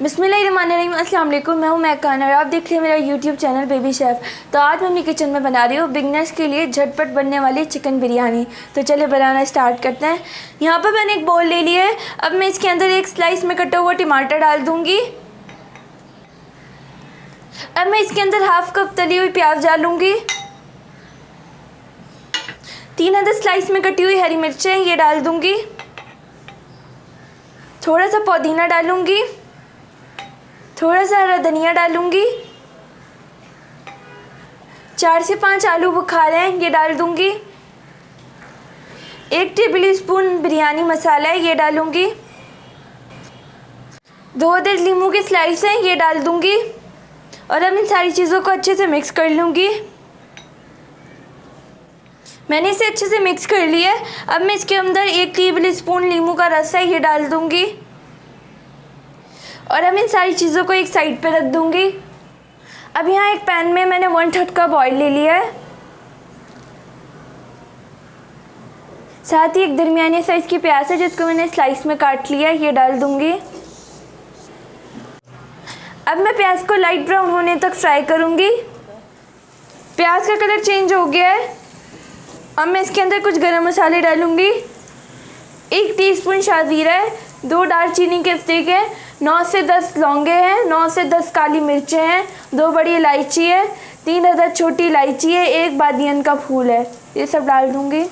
बिस्मिल्लाहिर्रहमानिर्रहीम। अस्सलाम वालेकुम। मैं हूं मैकान और आप देख रहे हैं मेरा यूट्यूब चैनल बेबी शेफ़। तो आज मैं अपनी किचन में बना रही हूँ बिगनर्स के लिए झटपट बनने वाली चिकन बिरयानी। तो चलिए बनाना स्टार्ट करते हैं। यहाँ पर मैंने एक बाउल ले लिया है। अब मैं इसके अंदर एक स्लाइस में कटा हुआ टमाटर डाल दूँगी। अब मैं इसके अंदर हाफ कप तली हुई प्याज डालूँगी। 3 अदद स्लाइस में कटी हुई हरी मिर्चें ये डाल दूँगी। थोड़ा सा पुदीना डालूँगी। थोड़ा सा हरा धनिया डालूँगी। 4 से 5 आलू बुखारे हैं ये डाल दूँगी। 1 टेबल स्पून बिरयानी मसाला है ये डालूँगी। 2 अदद नींबू के स्लाइस हैं ये डाल दूँगी। और अब इन सारी चीज़ों को अच्छे से मिक्स कर लूँगी। मैंने इसे अच्छे से मिक्स कर लिया है। अब मैं इसके अंदर 1 टेबल स्पून नींबू का रस है ये डाल दूँगी। और अब इन सारी चीज़ों को एक साइड पे रख दूँगी। अब यहाँ एक पैन में मैंने 1/3 कप ऑयल ले लिया है। साथ ही एक दरमियाने साइज़ की प्याज है जिसको मैंने स्लाइस में काट लिया है ये डाल दूँगी। अब मैं प्याज को लाइट ब्राउन होने तक फ्राई करूँगी। प्याज का कलर चेंज हो गया है। अब मैं इसके अंदर कुछ गरम मसाले डालूँगी। 1 टीस्पून शाज़ीरा है, 2 दालचीनी के स्टिक हैं, 9 से 10 लौंगे हैं, 9 से 10 काली मिर्चें हैं, 2 बड़ी इलायची है, 3 अदद छोटी इलायची है, 1 बादियन का फूल है। ये सब डाल दूँगी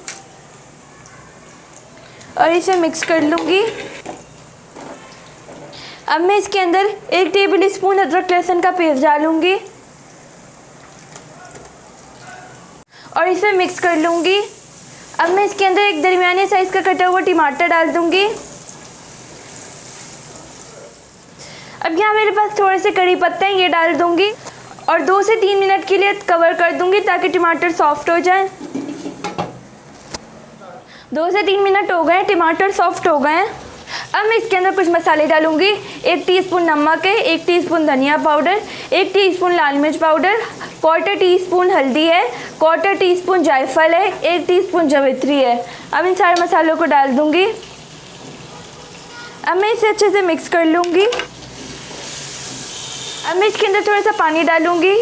और इसे मिक्स कर लूँगी। अब मैं इसके अंदर 1 टेबल स्पून अदरक लहसुन का पेस्ट डालूँगी और इसे मिक्स कर लूँगी। अब मैं इसके अंदर एक दरमियाने साइज़ का कटा हुआ टमाटर डाल दूँगी। अब यहाँ मेरे पास थोड़े से कड़ी पत्ते हैं ये डाल दूँगी और 2 से 3 मिनट के लिए कवर कर दूँगी ताकि टमाटर सॉफ्ट हो जाए। 2 से 3 मिनट हो गए, टमाटर सॉफ्ट हो गए हैं। अब मैं इसके अंदर कुछ मसाले डालूँगी। 1 टीस्पून नमक है, 1 टीस्पून धनिया पाउडर, 1 टीस्पून लाल मिर्च पाउडर, 1/4 टीस्पून हल्दी है, 1/4 टीस्पून जायफल है, 1 टीस्पून जावित्री है। अब इन सारे मसालों को डाल दूँगी। अब मैं इसे अच्छे से मिक्स कर लूँगी। अब मैं इसके अंदर थोड़ा सा पानी डालूँगी।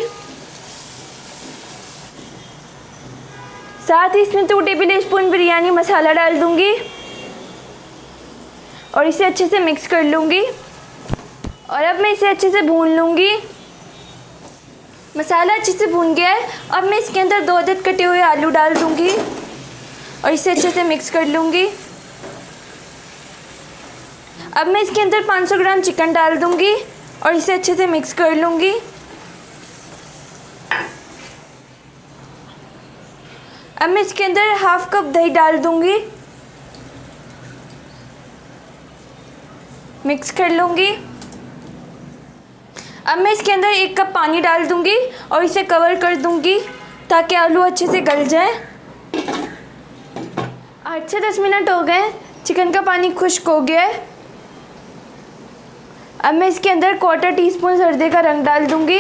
साथ ही इसमें 2 टेबल स्पून बिरयानी मसाला डाल दूँगी और इसे अच्छे से मिक्स कर लूँगी। और अब मैं इसे अच्छे से भून लूँगी। मसाला अच्छे से भून गया है। अब मैं इसके अंदर 2 अदद कटे हुए आलू डाल दूँगी और इसे अच्छे से मिक्स कर लूँगी। अब मैं इसके अंदर 500 ग्राम चिकन डाल दूँगी और इसे अच्छे से मिक्स कर लूँगी। अब मैं इसके अंदर हाफ कप दही डाल दूँगी, मिक्स कर लूँगी। अब मैं इसके अंदर 1 कप पानी डाल दूँगी और इसे कवर कर दूँगी ताकि आलू अच्छे से गल जाए। 8 से 10 मिनट हो गए, चिकन का पानी खुश्क हो गया है। अब मैं इसके अंदर 1/4 टीस्पून हल्दी का रंग डाल दूँगी।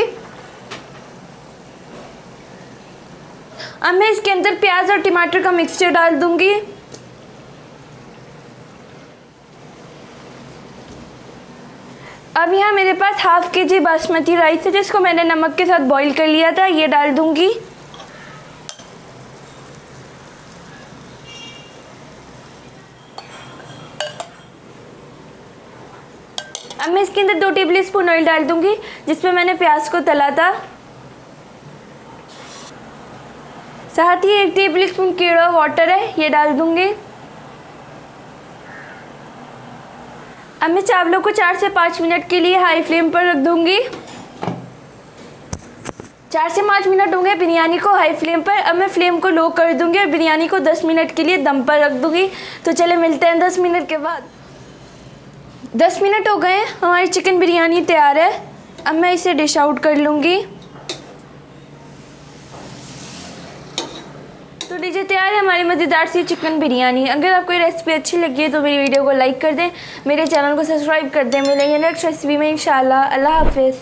अब मैं इसके अंदर प्याज और टमाटर का मिक्सचर डाल दूँगी। अब यहाँ मेरे पास हाफ kg बासमती राइस है जिसको मैंने नमक के साथ बॉईल कर लिया था ये डाल दूँगी। अब मैं इसके अंदर 2 टेबल स्पून ऑयल डाल दूँगी जिसमें मैंने प्याज को तला था। साथ ही 1 टेबल स्पून केड़ा वाटर है ये डाल दूँगी। अब मैं चावलों को 4 से 5 मिनट के लिए हाई फ्लेम पर रख दूँगी। 4 से 5 मिनट हो गए बिरयानी को हाई फ्लेम पर। अब मैं फ्लेम को लो कर दूँगी और बिरयानी को 10 मिनट के लिए दम पर रख दूँगी। तो चले मिलते हैं 10 मिनट के बाद। 10 मिनट हो गए, हमारी चिकन बिरयानी तैयार है। अब मैं इसे डिश आउट कर लूँगी। तो लीजिए तैयार है हमारी मज़ेदार सी चिकन बिरयानी। अगर आपको ये रेसिपी अच्छी लगी है तो मेरी वीडियो को लाइक कर दें, मेरे चैनल को सब्सक्राइब कर दें। मिलेंगे नेक्स्ट रेसिपी में इंशाल्लाह। अल्लाह हाफिज़।